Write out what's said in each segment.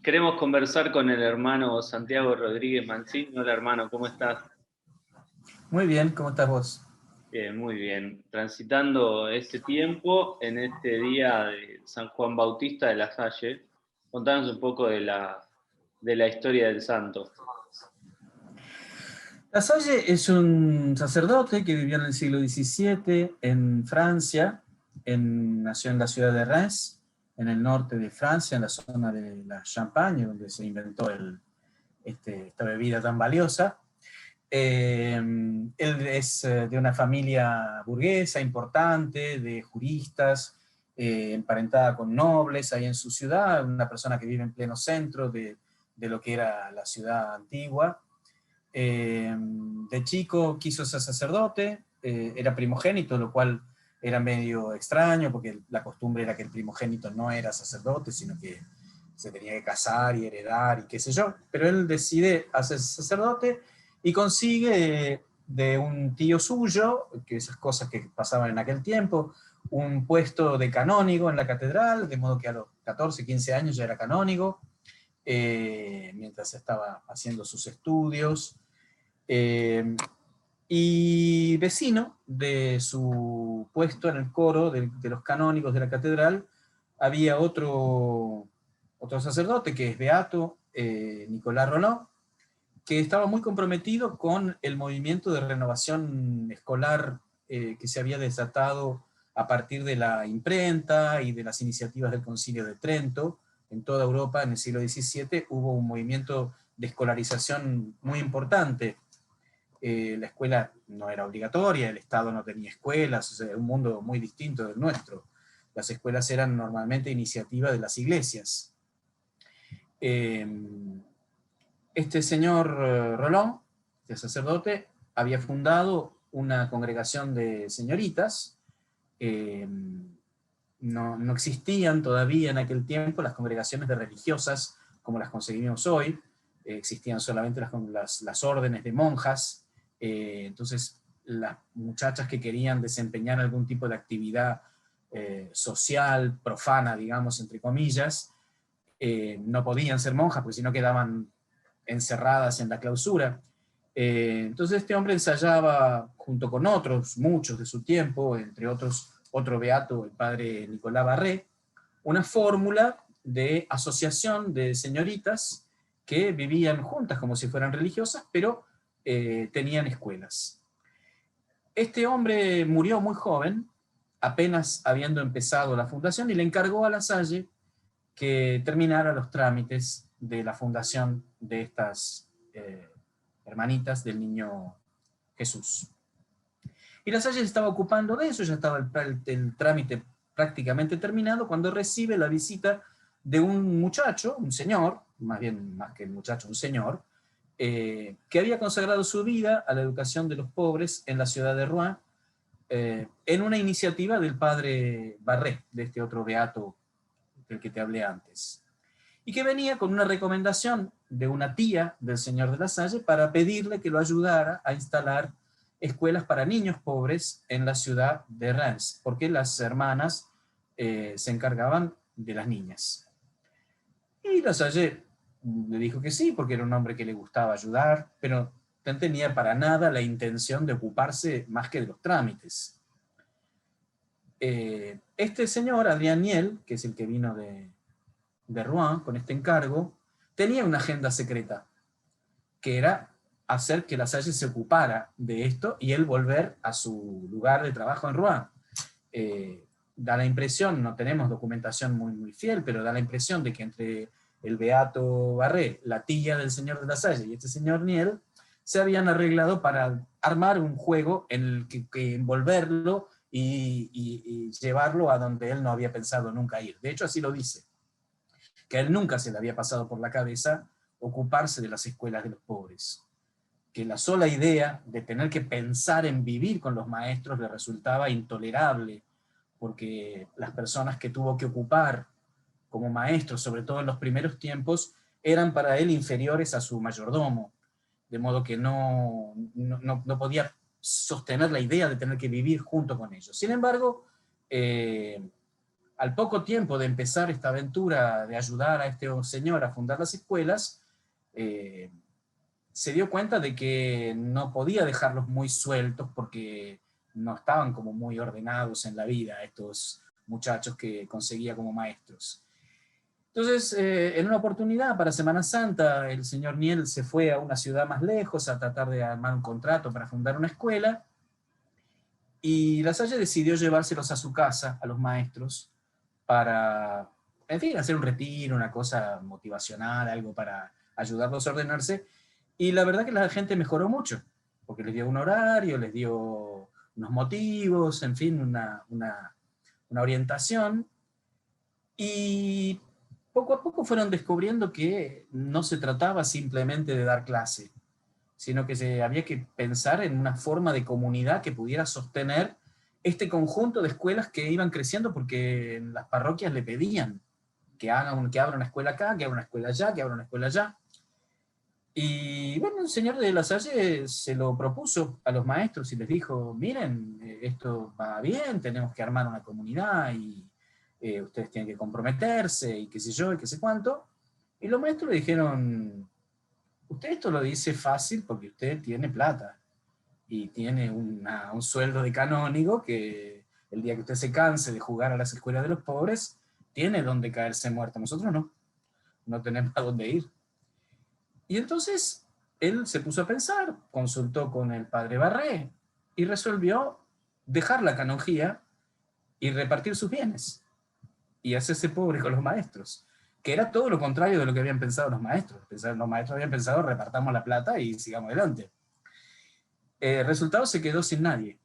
Queremos conversar con el hermano Santiago Rodríguez Mancini. Hola hermano, ¿cómo estás? Muy bien, ¿cómo estás vos? Bien, muy bien. Transitando este tiempo en este día de San Juan Bautista de la Salle, contanos un poco de la historia del santo. La Salle es un sacerdote que vivió en el siglo XVII en Francia, nació en la ciudad de Reims, en el norte de Francia, en la zona de la Champagne, donde se inventó esta bebida tan valiosa. Él es de una familia burguesa importante, de juristas, emparentada con nobles ahí en su ciudad, una persona que vive en pleno centro de lo que era la ciudad antigua. De chico quiso ser sacerdote, era primogénito, lo cual era medio extraño, porque la costumbre era que el primogénito no era sacerdote, sino que se tenía que casar y heredar y qué sé yo, pero él decide hacerse sacerdote y consigue de un tío suyo, que esas cosas que pasaban en aquel tiempo, un puesto de canónigo en la catedral, de modo que a los 14, 15 años ya era canónigo, mientras estaba haciendo sus estudios. Y vecino de su puesto en el coro de los canónigos de la catedral, había otro sacerdote que es beato, Nicolás Roló, que estaba muy comprometido con el movimiento de renovación escolar que se había desatado a partir de la imprenta y de las iniciativas del Concilio de Trento. En toda Europa, en el siglo XVII, hubo un movimiento de escolarización muy importante. La escuela no era obligatoria, el Estado no tenía escuelas, o sea, era un mundo muy distinto del nuestro. Las escuelas eran normalmente iniciativa de las iglesias. Eh, este señor Rolón, este sacerdote, había fundado una congregación de señoritas. eh, no existían todavía en aquel tiempo las congregaciones de religiosas como las conseguimos hoy. Existían solamente las órdenes de monjas. Entonces las muchachas que querían desempeñar algún tipo de actividad social, profana, digamos, entre comillas, no podían ser monjas porque si no quedaban encerradas en la clausura. Entonces este hombre ensayaba junto con otros, muchos de su tiempo, entre otros otro beato, el padre Nicolás Barré, una fórmula de asociación de señoritas que vivían juntas como si fueran religiosas, pero tenían escuelas. Este hombre murió muy joven, apenas habiendo empezado la fundación, y le encargó a La Salle que terminara los trámites de la fundación de estas hermanitas del niño Jesús. Y La Salle se estaba ocupando de eso, ya estaba el trámite prácticamente terminado, cuando recibe la visita de un muchacho, un señor, más bien más que el muchacho, un señor, que había consagrado su vida a la educación de los pobres en la ciudad de Rouen, en una iniciativa del padre Barré, de este otro beato del que te hablé antes, y que venía con una recomendación de una tía del señor de La Salle para pedirle que lo ayudara a instalar escuelas para niños pobres en la ciudad de Reims, porque las hermanas se encargaban de las niñas. Y La Salle le dijo que sí, porque era un hombre que le gustaba ayudar, pero no tenía para nada la intención de ocuparse más que de los trámites. Este señor, Adrián Niel, que es el que vino de Rouen con este encargo, tenía una agenda secreta, que era hacer que La Salle se ocupara de esto y él volver a su lugar de trabajo en Rouen. Da la impresión, no tenemos documentación muy fiel, pero da la impresión de que entre el beato Barré, la tía del señor de La Salle y este señor Niel, se habían arreglado para armar un juego en el que envolverlo y llevarlo a donde él no había pensado nunca ir. De hecho, así lo dice, que a él nunca se le había pasado por la cabeza ocuparse de las escuelas de los pobres, que la sola idea de tener que pensar en vivir con los maestros le resultaba intolerable, porque las personas que tuvo que ocupar como maestros, sobre todo en los primeros tiempos, eran para él inferiores a su mayordomo, de modo que no podía sostener la idea de tener que vivir junto con ellos. Sin embargo, al poco tiempo de empezar esta aventura de ayudar a este señor a fundar las escuelas, se dio cuenta de que no podía dejarlos muy sueltos porque no estaban como muy ordenados en la vida estos muchachos que conseguía como maestros. Entonces, en una oportunidad para Semana Santa, el señor Niel se fue a una ciudad más lejos a tratar de armar un contrato para fundar una escuela, y Lasalle decidió llevárselos a su casa, a los maestros, para, en fin, hacer un retiro, una cosa motivacional, algo para ayudarlos a ordenarse. Y la verdad que la gente mejoró mucho, porque les dio un horario, les dio unos motivos, en fin, una orientación. Y poco a poco fueron descubriendo que no se trataba simplemente de dar clase, sino que había que pensar en una forma de comunidad que pudiera sostener este conjunto de escuelas que iban creciendo, porque las parroquias le pedían que abra una escuela acá, que abra una escuela allá, que abra una escuela allá. Y bueno, el señor de La Salle se lo propuso a los maestros y les dijo, miren, esto va bien, tenemos que armar una comunidad y ustedes tienen que comprometerse y qué sé yo y qué sé cuánto. Y los maestros le dijeron, usted esto lo dice fácil porque usted tiene plata y tiene un sueldo de canónigo que el día que usted se canse de jugar a las escuelas de los pobres, tiene donde caerse muerto. Nosotros no tenemos a dónde ir. Y entonces él se puso a pensar, consultó con el padre Barré y resolvió dejar la canonjía y repartir sus bienes y hacerse pobre con los maestros, que era todo lo contrario de lo que habían pensado los maestros. Los maestros habían pensado, repartamos la plata y sigamos adelante. El resultado, se quedó sin nadie.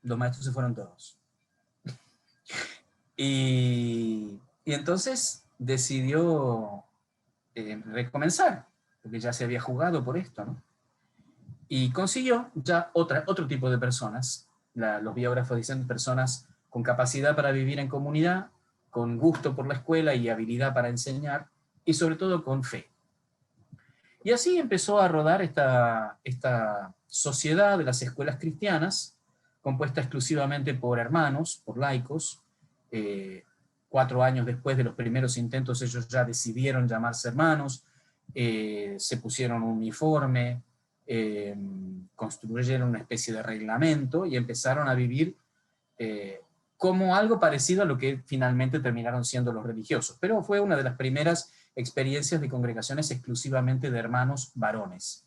Los maestros se fueron todos. Y entonces decidió recomenzar, porque ya se había jugado por esto, ¿no? Y consiguió ya otro tipo de personas. Los biógrafos dicen personas con capacidad para vivir en comunidad, con gusto por la escuela y habilidad para enseñar, y sobre todo con fe. Y así empezó a rodar esta sociedad de las escuelas cristianas, compuesta exclusivamente por hermanos, por laicos. 4 años después de los primeros intentos, ellos ya decidieron llamarse hermanos, se pusieron un uniforme, construyeron una especie de reglamento y empezaron a vivir como algo parecido a lo que finalmente terminaron siendo los religiosos. Pero fue una de las primeras experiencias de congregaciones exclusivamente de hermanos varones.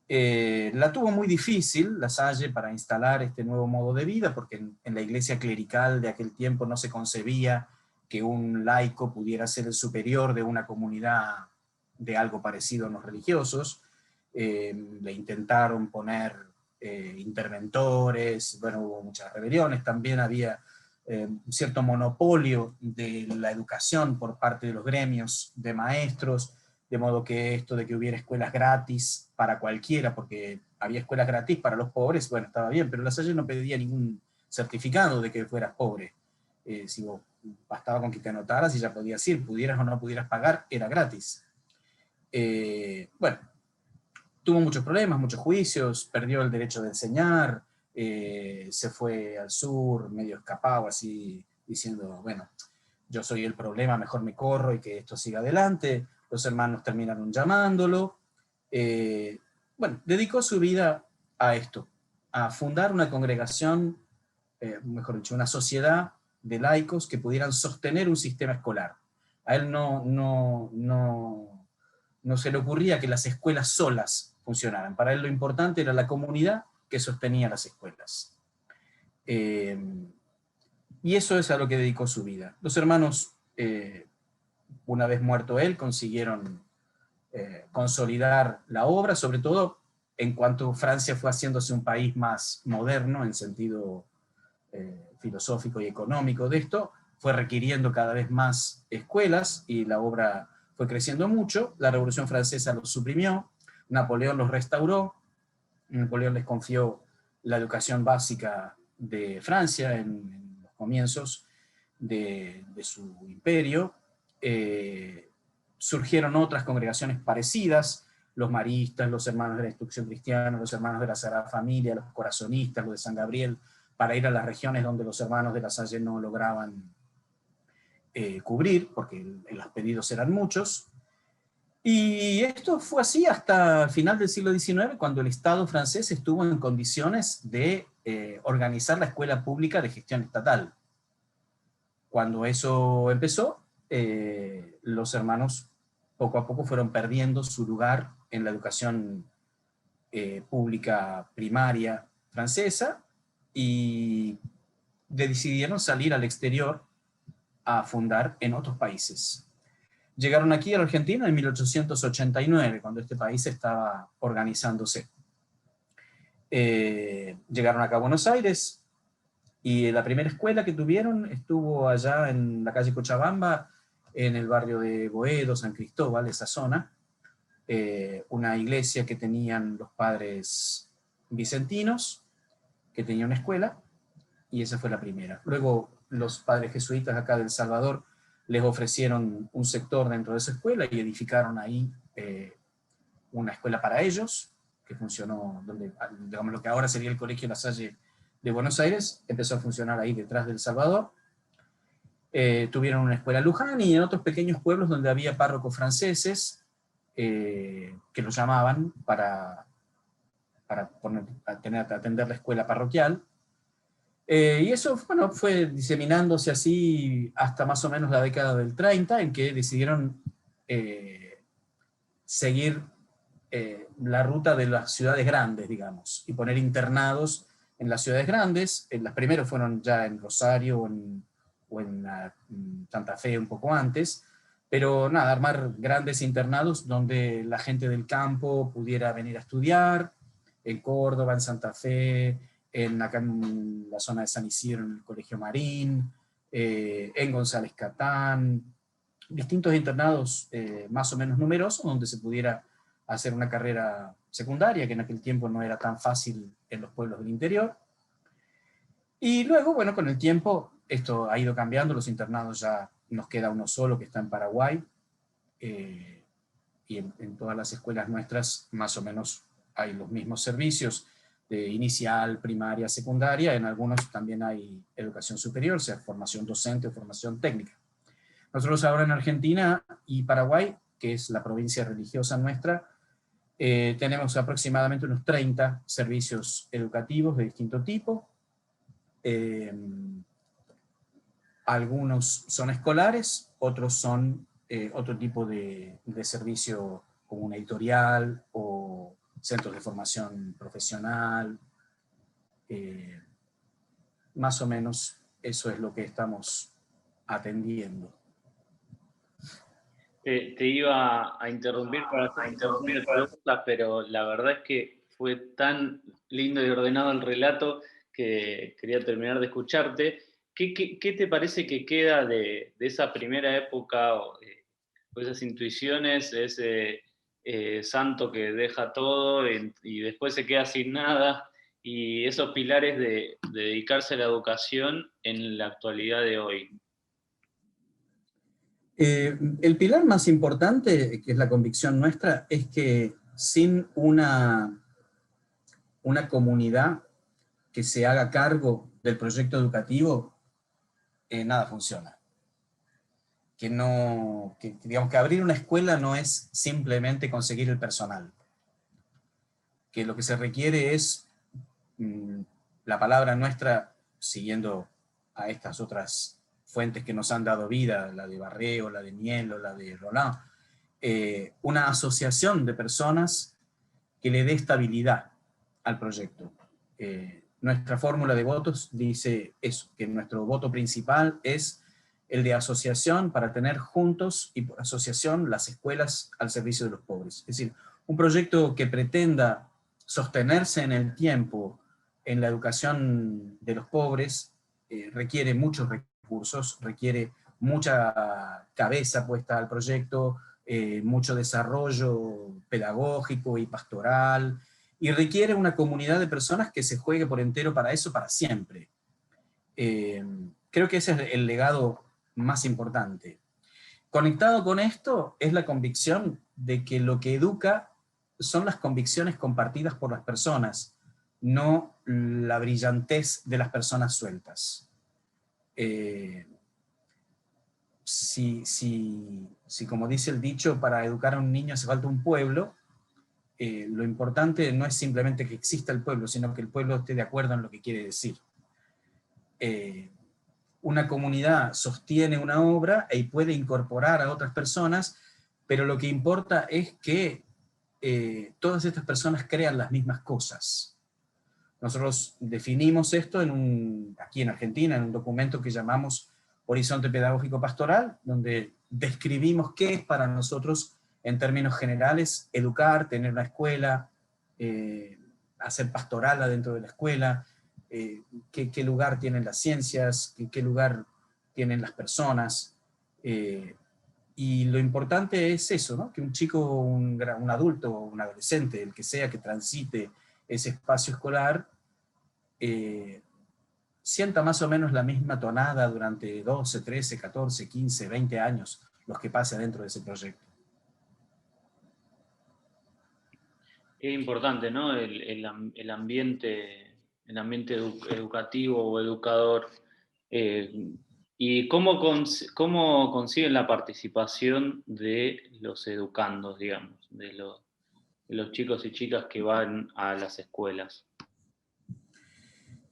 La tuvo muy difícil La Salle para instalar este nuevo modo de vida, porque en la iglesia clerical de aquel tiempo no se concebía que un laico pudiera ser el superior de una comunidad de algo parecido a los religiosos. Le intentaron poner interventores, bueno, hubo muchas rebeliones, también había un cierto monopolio de la educación por parte de los gremios de maestros, de modo que esto de que hubiera escuelas gratis para cualquiera, porque había escuelas gratis para los pobres, bueno, estaba bien, pero La Salle no pedía ningún certificado de que fueras pobre. Si vos, bastaba con que te anotaras y ya podías ir, pudieras o no pudieras pagar, era gratis. Bueno, tuvo muchos problemas, muchos juicios, perdió el derecho de enseñar, se fue al sur, medio escapado, así, diciendo, bueno, yo soy el problema, mejor me corro y que esto siga adelante. Los hermanos terminaron llamándolo. Bueno, dedicó su vida a esto, a fundar una congregación, mejor dicho, una sociedad de laicos que pudieran sostener un sistema escolar. A él no se le ocurría que las escuelas solas funcionaran. Para él lo importante era la comunidad que sostenía las escuelas. Y eso es a lo que dedicó su vida. Los hermanos, una vez muerto él, consiguieron consolidar la obra, sobre todo en cuanto Francia fue haciéndose un país más moderno en sentido filosófico y económico de esto, fue requiriendo cada vez más escuelas y la obra fue creciendo mucho. La Revolución Francesa los suprimió, Napoleón los restauró, Napoleón les confió la educación básica de Francia en los comienzos de su imperio. Surgieron otras congregaciones parecidas, los maristas, los hermanos de la instrucción cristiana, los hermanos de la Sagrada Familia, los corazonistas, los de San Gabriel, para ir a las regiones donde los hermanos de La Salle no lograban cubrir, porque los pedidos eran muchos. Y esto fue así hasta el final del siglo XIX, cuando el Estado francés estuvo en condiciones de organizar la escuela pública de gestión estatal. Cuando eso empezó, los hermanos poco a poco fueron perdiendo su lugar en la educación pública primaria francesa y decidieron salir al exterior a fundar en otros países. Llegaron aquí a la Argentina en 1889, cuando este país estaba organizándose. Llegaron acá a Buenos Aires, y la primera escuela que tuvieron estuvo allá en la calle Cochabamba, en el barrio de Boedo, San Cristóbal, esa zona, una iglesia que tenían los padres vicentinos, que tenía una escuela, y esa fue la primera. Luego los padres jesuitas acá del Salvador les ofrecieron un sector dentro de esa escuela y edificaron ahí una escuela para ellos, que funcionó, donde, digamos, lo que ahora sería el Colegio La Salle de Buenos Aires, empezó a funcionar ahí detrás del Salvador. Tuvieron una escuela en Luján y en otros pequeños pueblos donde había párrocos franceses que los llamaban para atender la escuela parroquial. Y eso, bueno, fue diseminándose así hasta más o menos la década del 30, en que decidieron seguir la ruta de las ciudades grandes, digamos, y poner internados en las ciudades grandes. Las primeras fueron ya en Rosario o en Santa Fe un poco antes, pero nada, armar grandes internados donde la gente del campo pudiera venir a estudiar, en Córdoba, en Santa Fe, acá en la zona de San Isidro, en el Colegio Marín, en González Catán, distintos internados más o menos numerosos, donde se pudiera hacer una carrera secundaria, que en aquel tiempo no era tan fácil en los pueblos del interior. Y luego, bueno, con el tiempo esto ha ido cambiando, los internados ya nos queda uno solo que está en Paraguay, y en todas las escuelas nuestras más o menos hay los mismos servicios de inicial, primaria, secundaria. En algunos también hay educación superior, sea formación docente o formación técnica. Nosotros ahora en Argentina y Paraguay, que es la provincia religiosa nuestra, tenemos aproximadamente unos 30 servicios educativos de distinto tipo. Algunos son escolares, otros son otro tipo de servicio como una editorial o centros de formación profesional. Más o menos eso es lo que estamos atendiendo. Te iba a interrumpir para hacer preguntas, pero la verdad es que fue tan lindo y ordenado el relato que quería terminar de escucharte. ¿Qué te parece que queda de esa primera época, o esas intuiciones, ese santo que deja todo y después se queda sin nada, y esos pilares de dedicarse a la educación en la actualidad de hoy? El pilar más importante, que es la convicción nuestra, es que sin una comunidad que se haga cargo del proyecto educativo, nada funciona. Digamos que abrir una escuela no es simplemente conseguir el personal. Que lo que se requiere es, la palabra nuestra, siguiendo a estas otras fuentes que nos han dado vida, la de Barreo, la de Mielo, la de Roland, una asociación de personas que le dé estabilidad al proyecto. Nuestra fórmula de votos dice eso, que nuestro voto principal es el de asociación, para tener juntos y por asociación las escuelas al servicio de los pobres. Es decir, un proyecto que pretenda sostenerse en el tiempo en la educación de los pobres requiere muchos recursos, requiere mucha cabeza puesta al proyecto, mucho desarrollo pedagógico y pastoral, y requiere una comunidad de personas que se juegue por entero para eso, para siempre. Creo que ese es el legado más importante. Conectado con esto es la convicción de que lo que educa son las convicciones compartidas por las personas, no la brillantez de las personas sueltas. Si, como dice el dicho, para educar a un niño hace falta un pueblo, lo importante no es simplemente que exista el pueblo, sino que el pueblo esté de acuerdo en lo que quiere decir. Una comunidad sostiene una obra y puede incorporar a otras personas, pero lo que importa es que todas estas personas crean las mismas cosas. Nosotros definimos esto aquí en Argentina, en un documento que llamamos Horizonte Pedagógico Pastoral, donde describimos qué es para nosotros, en términos generales, educar, tener una escuela, hacer pastoral adentro de la escuela, qué lugar tienen las ciencias, qué lugar tienen las personas. Y lo importante es eso, ¿no? Que un chico, un adulto, un adolescente, el que sea que transite ese espacio escolar, sienta más o menos la misma tonada durante 12, 13, 14, 15, 20 años, los que pase dentro de ese proyecto. Es importante, ¿no? El ambiente, educativo o educador. ¿Y cómo consiguen la participación de los educandos, digamos, de los chicos y chicas que van a las escuelas?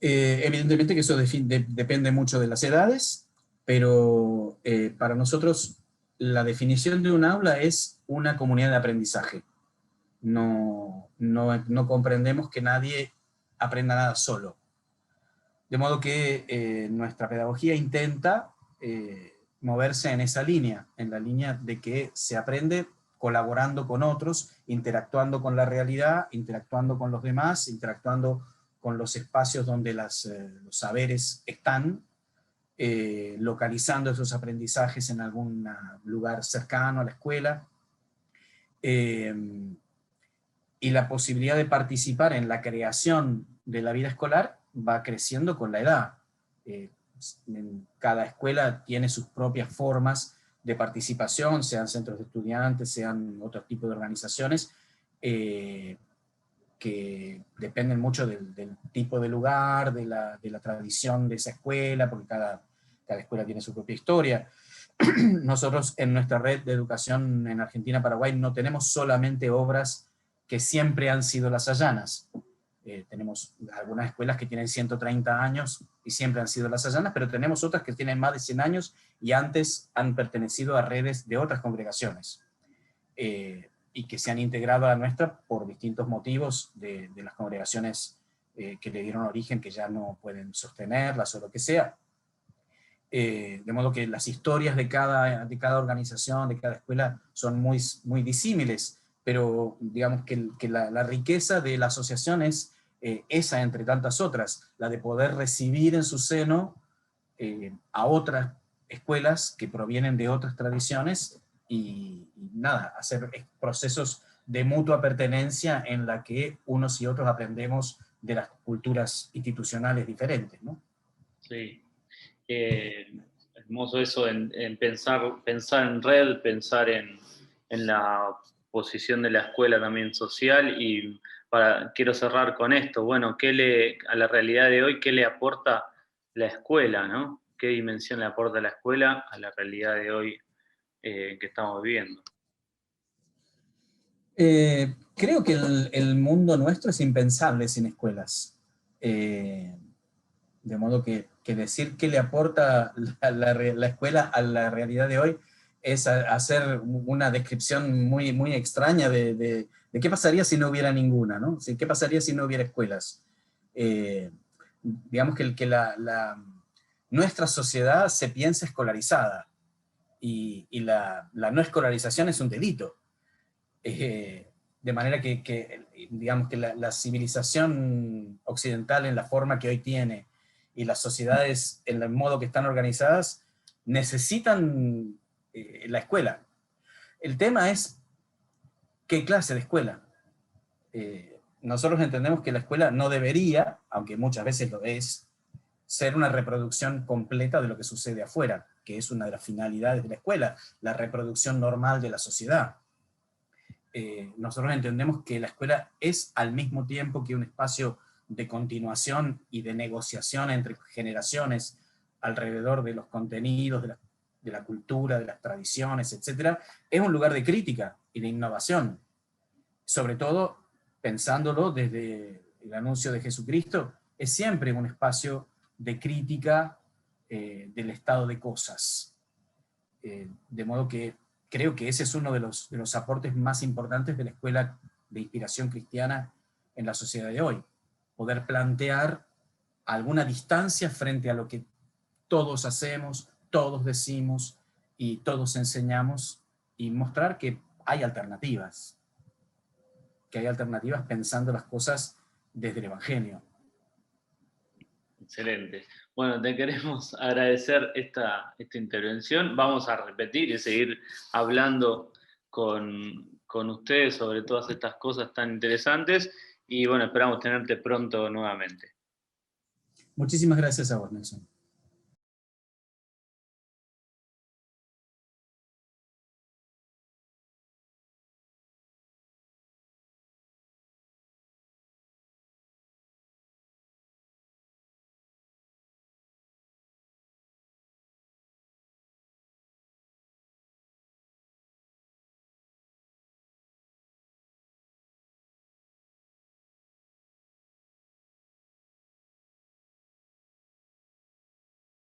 Evidentemente que eso depende mucho de las edades, pero para nosotros la definición de un aula es una comunidad de aprendizaje. No comprendemos que nadie aprenda nada solo. De modo que nuestra pedagogía intenta moverse en esa línea, en la línea de que se aprende colaborando con otros, interactuando con la realidad, interactuando con los demás, interactuando con los espacios donde los saberes están, localizando esos aprendizajes en algún lugar cercano a la escuela, y la posibilidad de participar en la creación de la vida escolar va creciendo con la edad. Cada escuela tiene sus propias formas de participación, sean centros de estudiantes, sean otro tipo de organizaciones, que dependen mucho del tipo de lugar, de la tradición de esa escuela, porque cada escuela tiene su propia historia. Nosotros en nuestra red de educación en Argentina-Paraguay no tenemos solamente obras que siempre han sido lasallanas. Tenemos algunas escuelas que tienen 130 años y siempre han sido lasallanas, pero tenemos otras que tienen más de 100 años y antes han pertenecido a redes de otras congregaciones, y que se han integrado a la nuestra por distintos motivos de las congregaciones que le dieron origen, que ya no pueden sostenerlas o lo que sea. De modo que las historias de cada organización, de cada escuela, son muy, muy disímiles, pero digamos que la riqueza de la asociación es esa entre tantas otras, la de poder recibir en su seno a otras escuelas que provienen de otras tradiciones y nada, hacer procesos de mutua pertenencia en la que unos y otros aprendemos de las culturas institucionales diferentes, ¿no? Sí. Hermoso eso en pensar en red, pensar en la posición de la escuela también social. Y quiero cerrar con esto. Bueno, a la realidad de hoy, ¿qué le aporta la escuela, ¿no? ¿Qué dimensión le aporta la escuela a la realidad de hoy que estamos viviendo? Creo que el mundo nuestro es impensable sin escuelas. De modo que decir qué le aporta la escuela a la realidad de hoy es hacer una descripción muy, muy extraña de qué pasaría si no hubiera ninguna, ¿no? ¿Qué pasaría si no hubiera escuelas? Digamos que nuestra sociedad se piensa escolarizada y la no escolarización es un delito. De manera que digamos que la civilización occidental en la forma que hoy tiene y las sociedades en el modo que están organizadas necesitan la escuela. El tema es qué clase de escuela. Nosotros entendemos que la escuela no debería, aunque muchas veces lo es, ser una reproducción completa de lo que sucede afuera, que es una de las finalidades de la escuela, la reproducción normal de la sociedad. Nosotros entendemos que la escuela es al mismo tiempo que un espacio de continuación y de negociación entre generaciones alrededor de los contenidos, de la cultura, de las tradiciones, etc., es un lugar de crítica y de innovación. Sobre todo, pensándolo desde el anuncio de Jesucristo, es siempre un espacio de crítica del estado de cosas. De modo que creo que ese es uno de los aportes más importantes de la escuela de inspiración cristiana en la sociedad de hoy. Poder plantear alguna distancia frente a lo que todos hacemos, todos decimos y todos enseñamos, y mostrar que hay alternativas pensando las cosas desde el Evangelio. Excelente. Bueno, te queremos agradecer esta intervención. Vamos a repetir y seguir hablando con ustedes sobre todas estas cosas tan interesantes y bueno, esperamos tenerte pronto nuevamente. Muchísimas gracias a vos, Nelson.